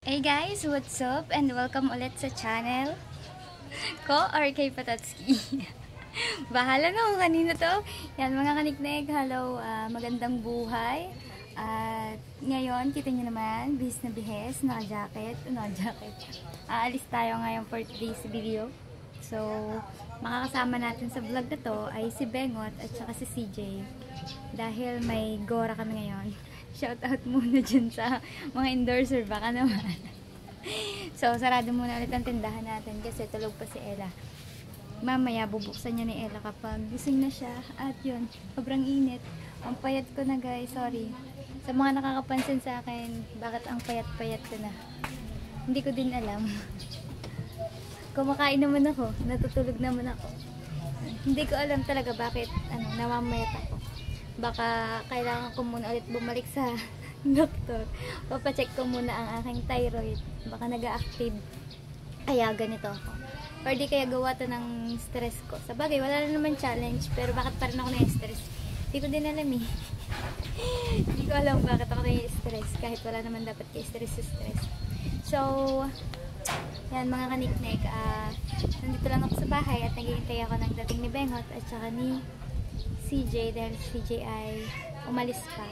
Hey guys, what's up? And welcome ulit sa channel ko or kay Patatski. Bahala na kung kanino to. Yan mga kaniknek, hello, magandang buhay. At ngayon, kita nyo naman, bihis na bihis, naka-jacket. Aalis tayo ngayon for today's video. So, makakasama natin sa vlog na to ay si Bengot at saka si CJ. Dahil may Gora kami ngayon. Shoutout muna dyan sa mga endorser, baka naman. So, sarado muna ulit ang tindahan natin kasi tulog pa si Ella. Mamaya, bubuksan niya ni Ella kapag gising na siya. At yun, sobrang init. Ang payat ko na guys, sorry. Sa mga nakakapansin sa akin, bakit ang payat-payat ko na? Hindi ko din alam. Kumakain naman ako, natutulog naman ako. Hindi ko alam talaga bakit namamayat ako. Baka kailangan ko muna ulit bumalik sa doktor. Papacheck ko muna ang aking thyroid. Baka nag-active. Kaya ganito ako. Or di kaya gawa to ng stress ko. Sa bagay, wala na naman challenge. Pero bakit pa rin ako na-stress? Hindi ko din alam eh. Hindi ko alam bakit ako na-stress. Kahit wala naman dapat ka-stress. So, yan mga kaniknek. Nandito lang ako sa bahay at naghihintay ako ng dating ni Bengot at saka ni CJ dahil CJ ay umalis pa.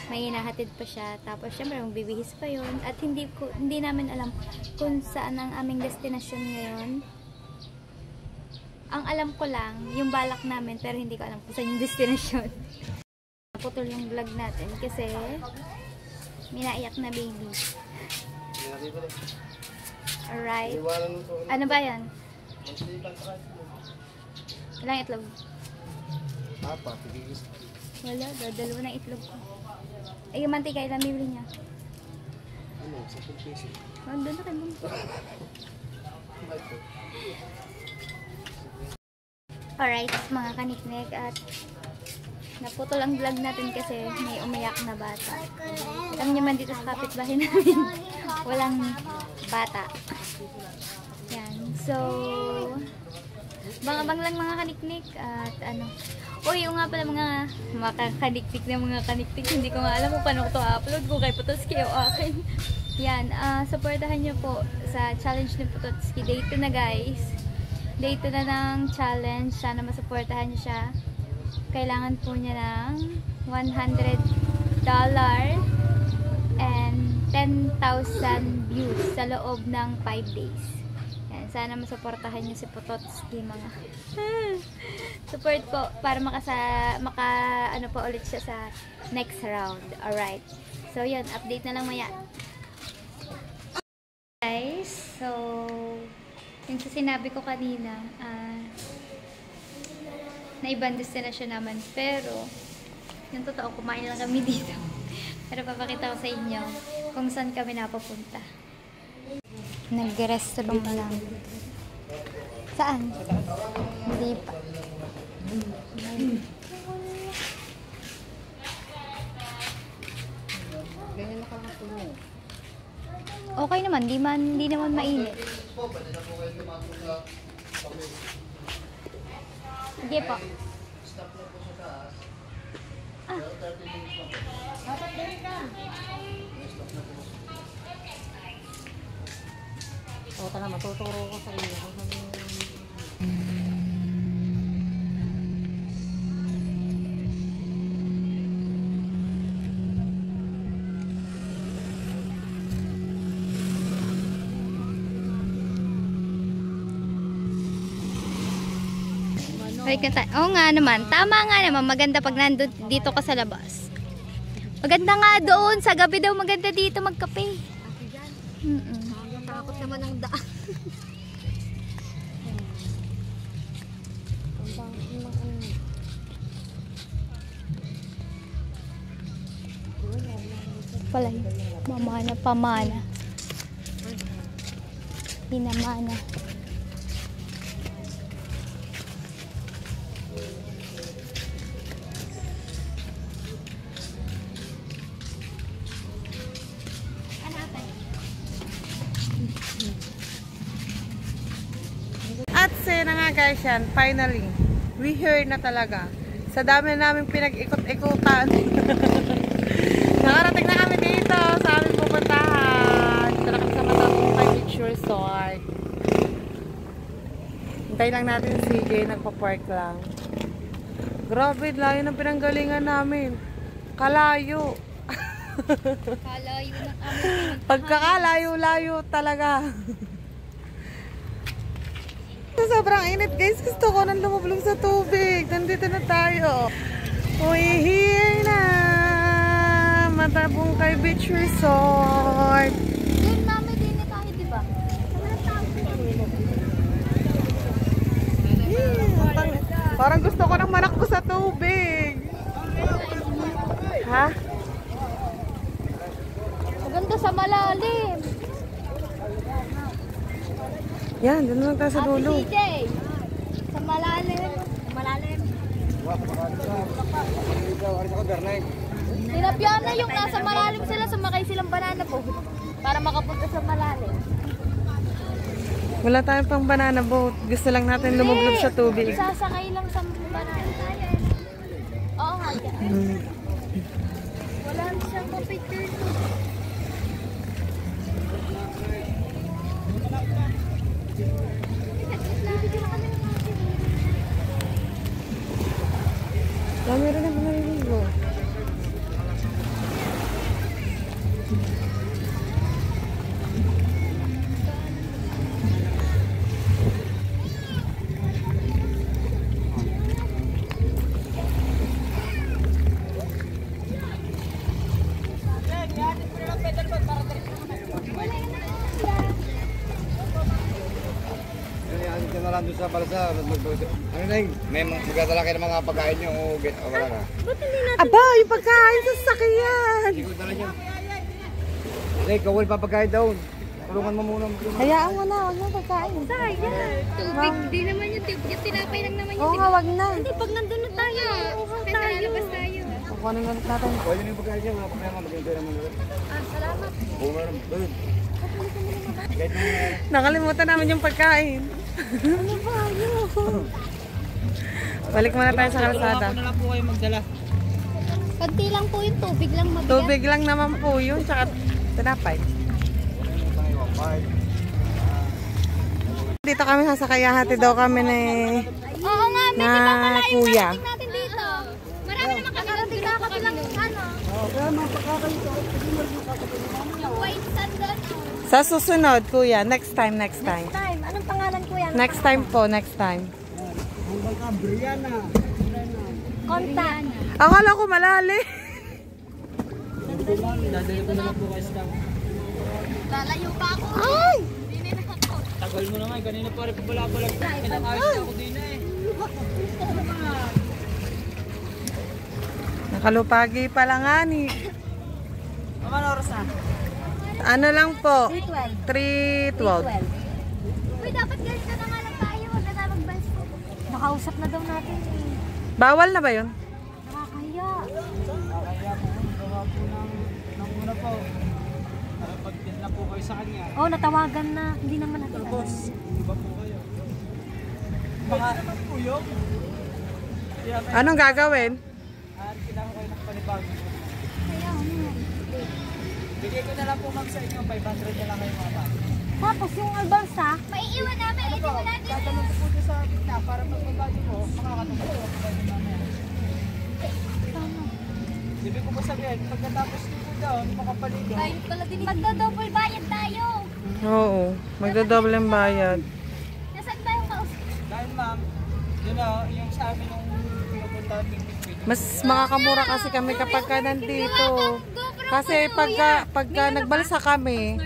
May hinahatid pa siya. Tapos syempre magbibihis pa yun. At hindi namin alam kung saan ang aming destination ngayon. Ang alam ko lang, yung balak namin, pero hindi ko alam kung saan yung destination. Naputol yung vlog natin kasi may naiyak na baby. Alright. Ano ba yan? Ilang itlog? Apa, tigigis. Wala, dadalawa na itlog ko. Ay, yung mantika, ilang bibili niya? Ano, 10 pesos. Doon na kayo. Alright, mga kaniknek, at naputol ang vlog natin kasi may umiyak na bata. Alam niyo man dito sa kapitbahay namin, walang bata. Yan, so bang lang mga kaniknik at yung nga pala mga makakaniktik na mga kaniktik, hindi ko nga alam kung paano ko to upload, kung kay Patatski o akin. Yan, supportahan nyo po sa challenge ni Patatski. Day 2 na guys. Day 2 na ng challenge. Sana masuportahan nyo siya. Kailangan po niya ng $100 and 10,000 views sa loob ng 5 days. Sana masuportahan niyo si Patatski mga support po para ano po ulit siya sa next round. Alright. So yun, update na lang maya. Guys, so yung sa sinabi ko kanina na ibang destination naman, pero yung totoo, kumain lang kami dito. Pero papakita ko sa inyo kung saan kami napapunta. Nag-restroom lang. Saan? Hindi pa. Okay naman, hindi naman mainit. Sige po. O, tala, matuturo ko sa iyo. Oo nga naman. Tama nga naman. Maganda pag nandun dito ka sa labas. Maganda nga doon. Sa gabi daw maganda dito magkape. Takot naman ang daan. Pala yun. Pamana. Hinamana. At na nga guys yan, finally, we here na talaga. Sa dami namin pinag-ikot-ikutan. Nakarating na kami dito sa aming pupuntahan. Dito na kami Hintay lang natin si CJ, nagpa-park lang. Grabe, layo ng pinanggalingan namin. Kalayo. Kalayo na kami. Pagkakalayo-layo talaga. Sobrang init guys. Gusto ko nang lumublob sa tubig. Nandito na tayo. We're here na. Matabong kay Beach Resort. Din mami, din na tayo, diba? Parang gusto ko nang manakbo sa tubig. Ha? Maganda sa malalim. Yan, doon lang tayo sa dulo. CJ, sa malalim. Sa malalim. Tinapyan na yung nasa malalim sila, sumakay silang banana boat para makapunta sa malalim. Wala tayong pang banana boat. Gusto lang natin lumublob sa tubig. Sasakay lang sa banana tayo. Oo nga, yan. Wala siyang picture. Meron na mga niligo. Dito na lang doon sa balsa. Ano na yung, may magdadala kayo ng mga pagkain nyo o wala na? Aba, yung pagkain sa sakyan. Hindi ko dala nyo. Hindi, kawal pa pagkain daw. Tulungan mo muna. Hayaan mo na, huwag na pagkain. Tubig, di naman yung tinapay lang naman Oo nga, wag na. Hindi, pag nandun na tayo. Lalabas tayo. Kukunin ulit natin. Pwede na yung pagkain nyo. Wala problema. Maghintay naman ulit. Salamat. Oo, meron. Doon. Kahit mo na. Nakalimutan namin yung pagkain. Ano ba yun? Balik muna tayo sa kalsada. Pagti lang po yung tubig lang mabigat. Tubig lang naman po yun, tsaka tinapay. Dito kami sasakaya, hati daw kami ni Oo nga, may na di ba malayo kuya. natin natin dito. Marami naman kakarating lang ano. Yung white sand doon. Sa susunod, kuya. Next time, next time. Time, anong pangalan ko yan? Next time po, next time. Contact. Akala ko malali. Lalayo pa ako. Ay! Hindi na ako. Tagal mo naman, kanina pa rin pabala-balag. Pinang-ayos na ako din na eh. Nakalupagi pa lang ani. Maman, oras na. Ano lang po? 3:12. 3:12. Uy, dapat ganito na nga lang tayo. Huwag na tayo mag-banso. Nakausap na daw natin eh. Bawal na ba yun? Nakakaya. Kaya pumunta po ng una po. Para pag-tin na po kayo sa kanya. Oh, natawagan na. Hindi naman natin alam. Boss, iba po kayo. Baka naman po yun. Anong gagawin? Kailangan kayo ng panibago. Kaya ano. Bigay ko na lang po ma'am sa inyo, 500 na lang kayo mga bata. Tapos yung albansa, maiiwan namin. Ito mo natin. Tatanong ko po doon sa gitna para pag-babado mo, makakatong po. Ibig ko po sabihin, pagkatapos niyo po daw, makapaligo. Bayad pala din. Magdo-double bayad tayo. Oo, magdodoble ang bayad. Nasaan tayo kausap? Dahil ma'am, yun na, yung sa amin yung pinupunta natin. Mas makakamura kasi kami kapag ka nandito. Kasi pagka nagbalsa kami,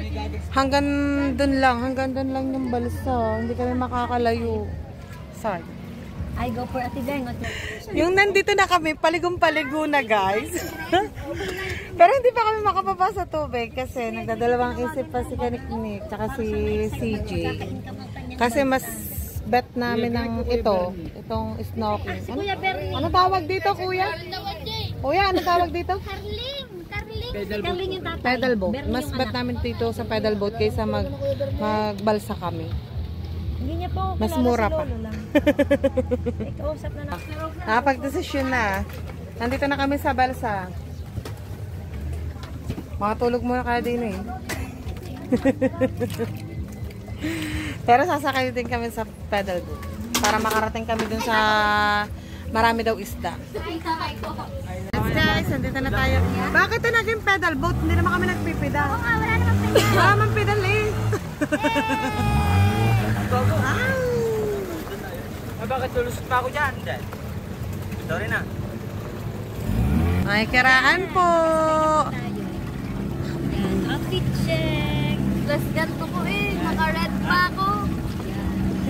hanggang dun lang yung balsa. Hindi kami makakalayo. Sorry. I go for Ate Beng. Yung nandito na kami, paligong-paligo na guys. Pero hindi pa kami makababa sa tubig kasi nagdadalawang isip pa si Kaniknik tsaka si CJ. Kasi mas bet namin ng itong snorkeling. Ano tawag dito, kuya? Kuya, ano tawag dito? Carling yung tatay. Pedal boat. Mas bet namin dito sa pedal boat kaysa magbalsa kami. Hindi niya po Mas mura pa. Ikausap na na. Nakapag-desisyon na. Nandito na kami sa balsa. Makatulog muna kaya din eh. Pero sasakay din kami sa pedal boat. para makarating kami dun sa marami daw isda. Yes guys, nandito na tayo. Bakit ito naging pedal boat? Hindi naman kami nagpipedal. Oo nga, wala naman pedal. Wala naman pedal eh. Bakit lulusot pa ako dyan? Sorry na. May kiraan po. Outfit check. Plus ganito ko eh. Naka-red pa ako.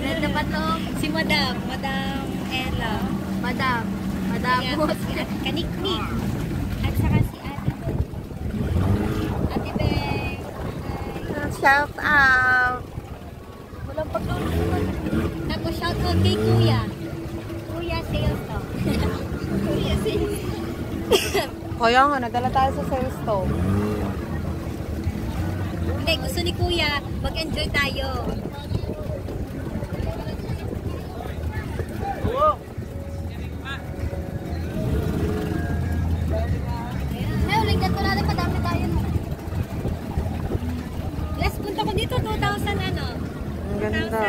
Red na ba to? Si Madam. Madam Ella. Madam. Madam Boss. Kaniknik. At saka si Ate Beng. Ate Beng. Shout out. Walang paglulusunod. Tapos shout out kay Kuya. Kuya sales to. Kuya sales. Kaya nga, nadala tayo sa sales stove. Hindi, gusto ni Kuya, mag-enjoy tayo. Oo. Ay, uling ganito natin, padami tayo. Last punta ko dito, 2000 ano? Ang ganda.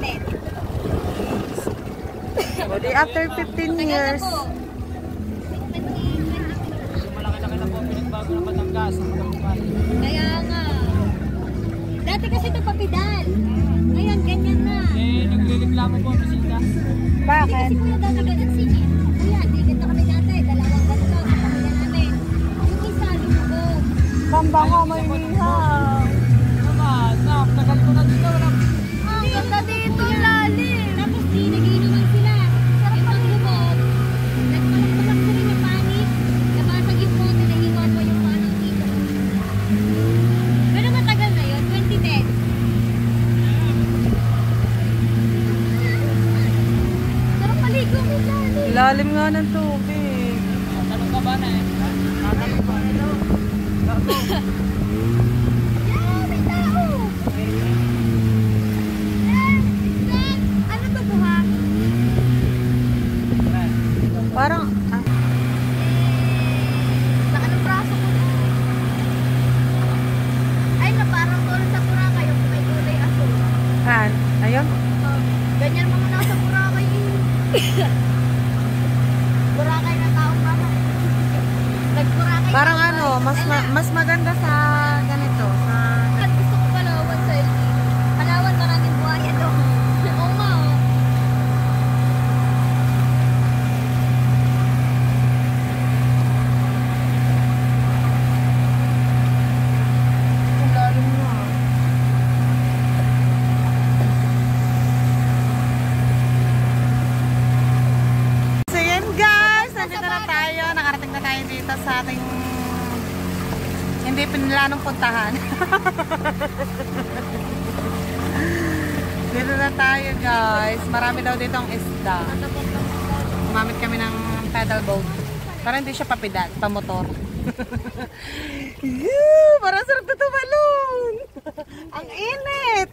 2010. O di after 15 years. Tagal na po. Malaki-laki na po pinagbago ng Batangas. Kaya nga. Dati kasi ito papidal. Ngayon, ganyan na. Naglireklamo po ang bisita. Bakit? Kasi kuya daw nag-sige. Kuya, di ganito kami dati. Dalawang ganito sa pamilya namin. Yung isa, lumubog. Bamba ko, may nihaw. Naman, tagal ko na dito. Ang ganda dito, lalim. Tapos di, nagiinuman sila. Yung paglubog, nagpalak-palak ko rin yung panis. Nabasag yung bote, nahiwan mo yung panang dito. Pero matagal na yun, 2010. Sarap paligo mo, lalim. Lalim nga ng tubig. Tanong ka ba na eh? Tatanong ba? Hello? Yeah, may tao. Ano to, buha? Parang, Sa anong braso ko? Ay, na parang tulad sa Boracay, yung may kulay asul. ayun. Ganyan mga nasa Boracay yun. Boracay na taong mama. Nag-Boracay. Parang ano, mas maganda sa ganito. Sa Gusto ko Palawan sa LD. Palawan, maraming buhaya doon. Oo nga, oh. Ang lalim na. So yan guys, nandito na tayo. Nakarating na tayo dito sa ating hindi pinilanong puntahan. Dito na tayo guys. Marami daw dito ang isda. Gumamit kami ng pedal boat. Para hindi siya papidal, pamotor. Parang sarap na tumalon. Ang init.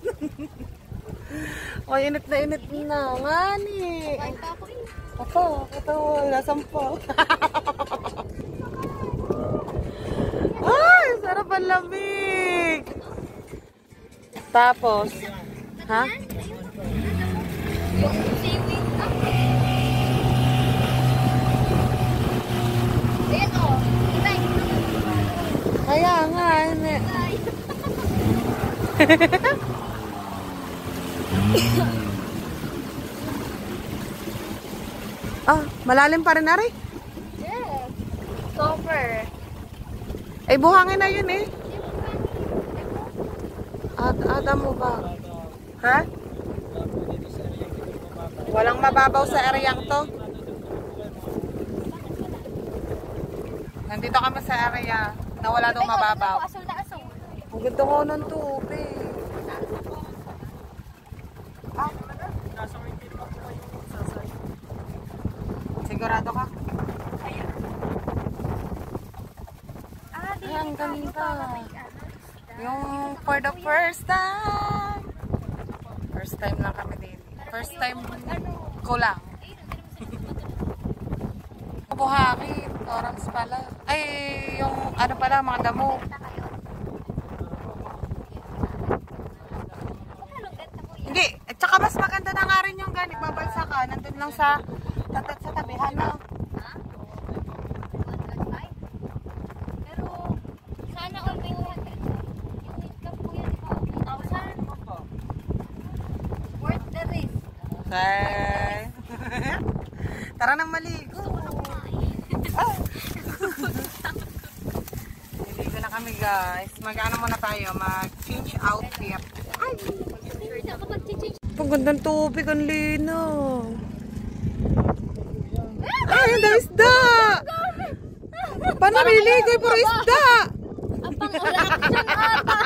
O, init na. Ngani. Kain pa ako eh. Ito, wala sampo. Ay, sarap ang lamig. Tapos, ha? Yung seaweed. Ayan o. Iba Kaya nga, init. Ah, malalim pa rin, Ari. Yes. Super. Ay, buhangin na yun eh. Ada mo ba? Ha? Walang mababaw sa areang to. Nandito kami sa area na wala daw mababaw. Asul na asul. Ang ganda ko ng tubig. Sigurado ka? Ay, ang ganda. Yung for the first time. First time lang kami din. First time ko lang. Buhangin. Orange pala. Ay, yung ano pala, mga damo. Hindi. At saka mas maganda na nga rin yung nagbabalsa ka. Nandun lang sa tabihan na. Pero, sana all may yung income po yan, 1,000. Worth the risk. Okay. Tara nang maligo. Maligo na kami guys. Mag-ano muna tayo. Mag-change outfit. Ang gandang tubig. Ang linaw. Ay, ang dami isda! Paano niligo? Puro isda! Apang urak siyang ata.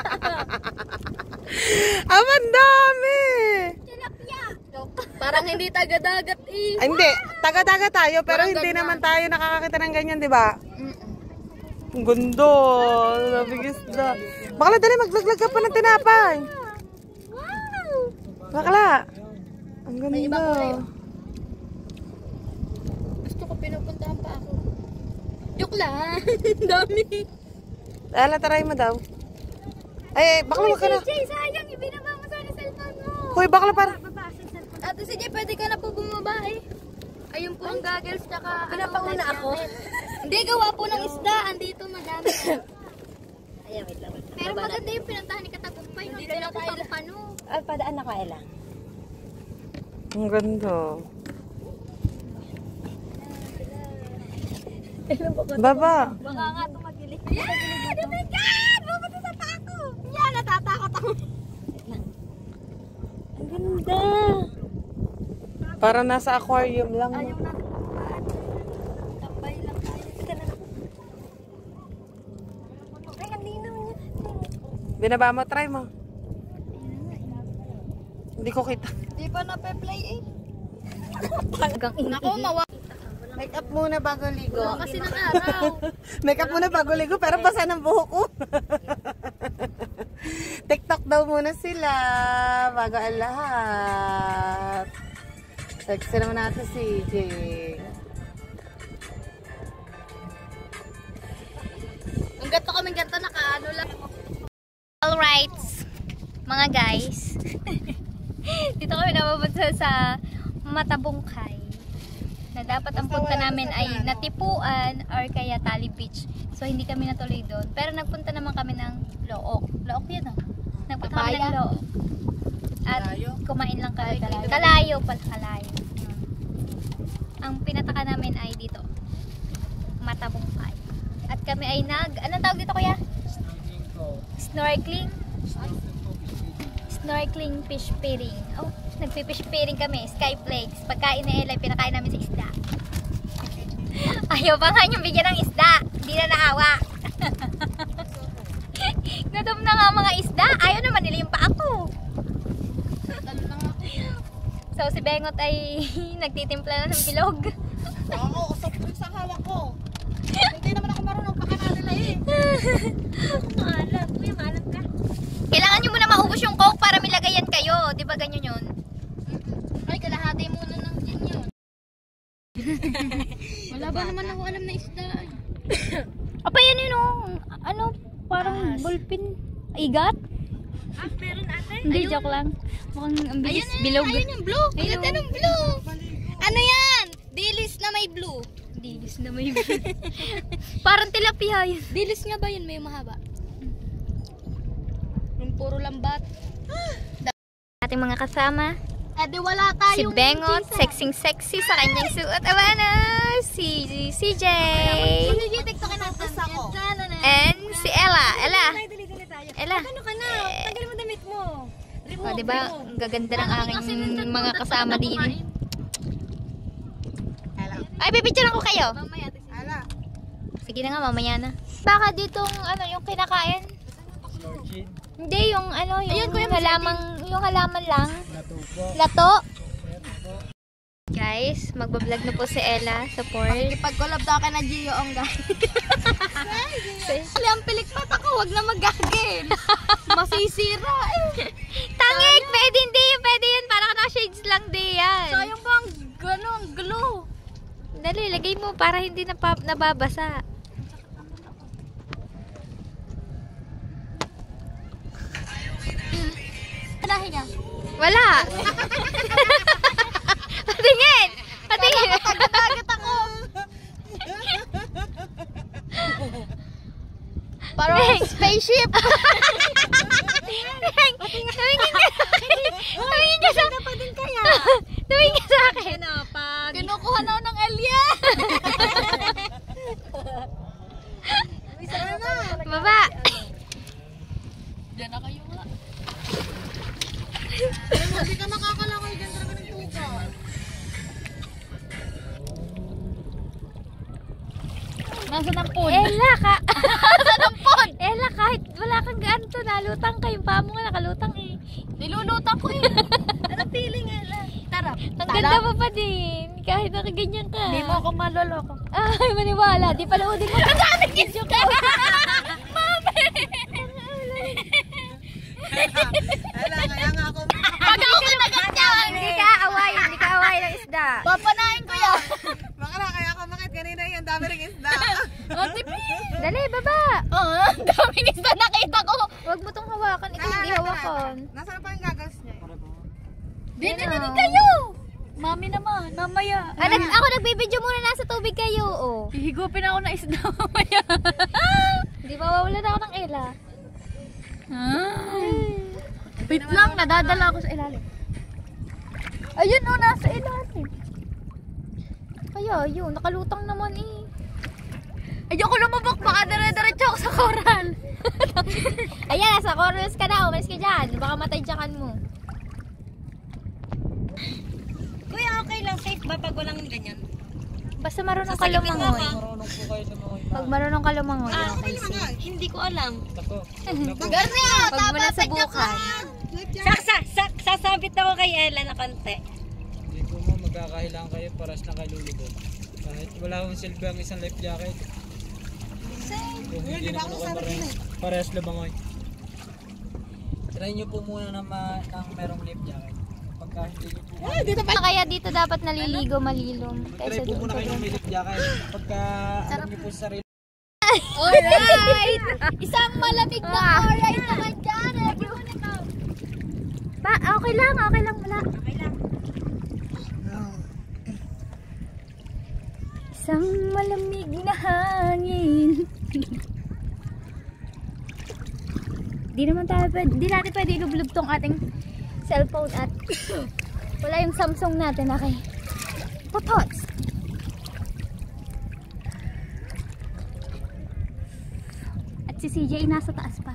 Ang dami! Tilapia. Parang hindi taga-dagat eh. Ay, hindi. Taga-taga tayo, pero hindi naman tayo nakakakita ng ganyan, di ba? Ang gundo. Labing isda. Bakla, dali, maglaglag ka pa ng tinapay. Wow! Bakla. Ang ganda. Gusto ko pinupuntahan pa ako. Joke lang. Dami. Ala, taray mo daw. Ay, bakla, wag ka na. CJ, sayang. Ibinaba mo sana cellphone mo. Hoy, bakla, para. Ate CJ, pwede ka na po bumaba eh. Ayun po ang goggles tsaka pinapauna ako. Hindi, gawa po ng isda. Andito madami. Ayan, wait lang. Pero maganda yung pinuntahan ni Katagumpay. Hindi na po pang-pano. Ay, padaan na ka, Ella. Ang ganda. Baba. Baka nga tumagilig. Yeah! Oh my God! Bumunta sa pako! Yeah, natatakot ako. Ang ganda. Para nasa aquarium lang. Ayaw na. Tambay lang tayo. Ika na. Ay, ang linaw niya. Binaba mo, try mo. Hindi ko kita. Di pa na-play eh. Nako, mawa. Make up muna bago ligo. Kasi ng araw. Make up muna bago ligo, pero basa ng buhok ko. TikTok daw muna sila bago ang lahat. Sexy naman natin si CJ. Ang gato kaming gato, nakaano lang. Alright, mga guys. Dito kami napapunta sa Matabungkay. Na dapat ang punta namin ay Natipuan or kaya Tali Beach. So hindi kami natuloy doon. Pero nagpunta naman kami ng Look. Look yan oh. Nagpunta kami ng Look. At kumain lang kami. Kalayo pala. Kalayo. Ang pinataka namin ay dito. Matabungkay. At kami ay anong tawag dito kuya? Snorkeling. Snorkeling fish pairing. Oh, nagpi-fish pairing kami. Skyflakes. Pagkain ni Ella, pinakain namin sa isda. Ayaw pa nga yung bigyan ng isda. Hindi na naawa. Gutom na nga mga isda. Ayaw naman nila yung paa ko. So si Bengot ay nagtitimpla na ng bilog. Oo, usap ko sa hawak ko. Hindi naman ako marunong pakana nila eh. Maalam. Kuya, maalam ka. Kailangan nyo muna maubos yung coke para milagayan kayo. Di ba ganyan yun? Ay, kalahati muna ng gin yun. Wala ba naman ako alam na isda? Apa yan yun oh. Ano, parang ballpen. Igat? Ah, meron ate. Hindi, joke lang. Mukhang ang bilis. Bilog. Ayun yung blue. Ayun yung blue. Ano yan? Dilis na may blue. Dilis na may blue. Parang tilapia yun. Dilis nga ba yun? May mahaba. Yung puro lambat. Ating mga kasama. Eh, di wala Si tayong Bengot, sexy sa kanyang suot. Aba na, si CJ. Sige, tiktokin natin. And si Ella. Ella. Dali tayo. Ella. Ano ka na? Tanggalin mo damit mo. O, diba? Ang gaganda ng aking mga kasama din. Ay, pipicturean ko kayo. Ala. Sige na nga, mamaya na. Baka ditong, ano, yung kinakain. Hindi, yung, ano, yung halaman lang. Lato. Guys, magbablog na po si Ella. Support. Ipag-collab daw ka na Gio ang guys. Ang pilik mata ko, wag na mag-gagil. Masisira eh. Tangik! Pwede hindi yun, pwede yun. Para ka naka-shades lang di yan. Sayang bang gano'ng glow. Dali, lagay mo para hindi nababasa. Alahin niya. Wala. Natatakot ako. Parang spaceship. Tumingin ka sa akin. Tumingin ka sa akin. Kinukuha na ako ng alien. Baba. Diyan na kayo nga. Hindi ka makakalakay dyan talaga ng tuga. Nasaan ang pod? Ella ka. Nasaan ang pod? Ella, kahit wala kang ganito, nalutang ka. Yung paa mo nga nakalutang eh. Nilulutang ko eh. Ano feeling Ella? Tara. Ang ganda mo pa din. Kahit nakaganyan ka. Hindi mo ako maloloko. Ay, maniwala. Di panoodin mo. Ang daming video ko. Kaya nga ako. Pag ako kinagat yan. Hindi ka awayin. Hindi ka awayin ng isda. Papanain ko yan. Baka na, kaya ako bakit kanina yung dami ring isda. Dali, baba. Oo, ang daming isda nakita ko. Huwag mo tong hawakan. Ito hindi hawakan. Nasaan pa yung gagas niya? Dito na kayo. Mami naman, mamaya. Ako nagbibideo muna nasa tubig kayo. Oh. Hihigupin ako ng isda mamaya. Hindi mawawala na ako ng Ella. Wait lang, nadadala ako sa ilalim. Ayun o, nasa ilalim. Kaya yun, nakalutang naman eh. Ayoko lumubok, baka dire-diretso ako sa coral. Ayan, nasa corals ka na. Umalis ka dyan. Baka matay dyakan mo. Kuya, okay lang. Safe ba pag walang ganyan? Basta marunong ka lumangoy. Marunong po kayo lumangoy. Pag marunong ka lumangoy, Ah, okay. okay lang. Hindi ko alam. Ako. Garnia, Pag mo na subukan. Sasabit ako kay Ella na konti. Hindi po mo magkakahilangan kayo paras na kayo lulubog. Kahit wala akong silbi ang isang life jacket. Kung hindi naman ako marunong parehas lumangoy. Try nyo po muna na merong life jacket. Pagka hindi nyo po Kaya dito dapat naliligo malilom. try Kaysa po doon muna sa kayo ng life jacket. Pagka alam nyo po sa sarili. alright. Isang malamig na alright naman dyan. okay lang wala. Okay lang. Isang malamig na hangin. Di natin pwede ilublog tong ating cellphone at wala yung Samsung natin, okay? Potots! At si CJ nasa taas pa.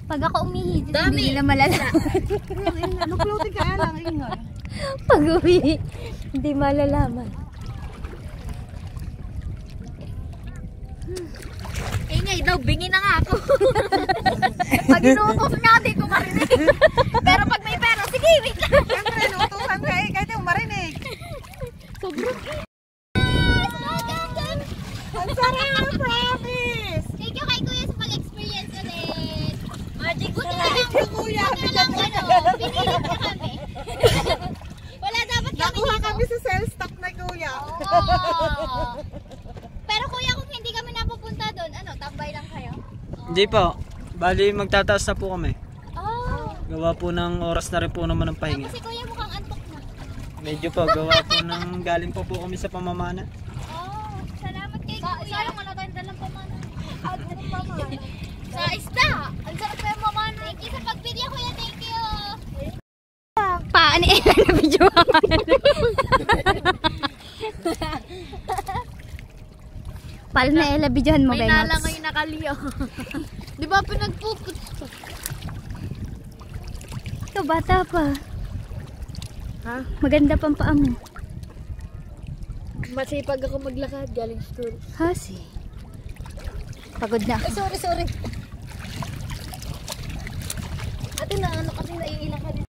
Pag ako umihi, hindi nila malalaman. Nag-floating ka lang, ingay. Pag uwi, hindi malalaman. Ingay daw, bingi na nga ako. Pag inuutos nga, di ko marinig. Pero pag may pera, sige, wait lang. Siyempre, nutusan ka eh, kahit yung marinig. Sobrang Ang sarap, promise! Thank you kay Kuya sa pag-experience ulit. Magic Buti na sarap. lang, Kuya, pinilit na kami. Wala dapat kami nakuha dito. kami sa cell stock na kuya. Oo. Pero kuya, kung hindi kami napupunta doon, tambay lang kayo? Hindi po. Bali magtataas na po kami. Oh. Gawa po ng oras na rin po naman ng pahinga. Tapos si kuya mukhang antok na. Medyo po gawa po ng galing po kami sa pamamana. Oh, salamat kay kuya. Sayang wala tayong dalang pamana. Sa isda. Ang sarap pa yung mamana. Thank you sa pag-video kuya. Thank you. Paano na video Paano na Ella, videohan mo, May Bengots? nala ngayon nakaliyo. Di ba pinagpuput? Ikaw, bata pa. Ha? Maganda pang paa mo. Masipag ako maglakad galing school. Hasi. Pagod na ako. Sorry. Ate na kasi naiilang ka din.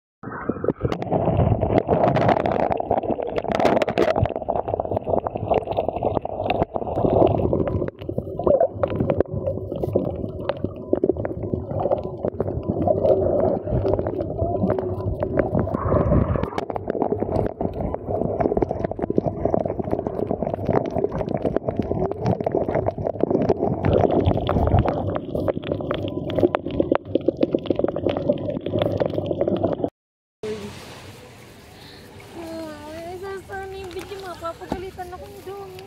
ng video mo. Papagalitan ako ng dumi.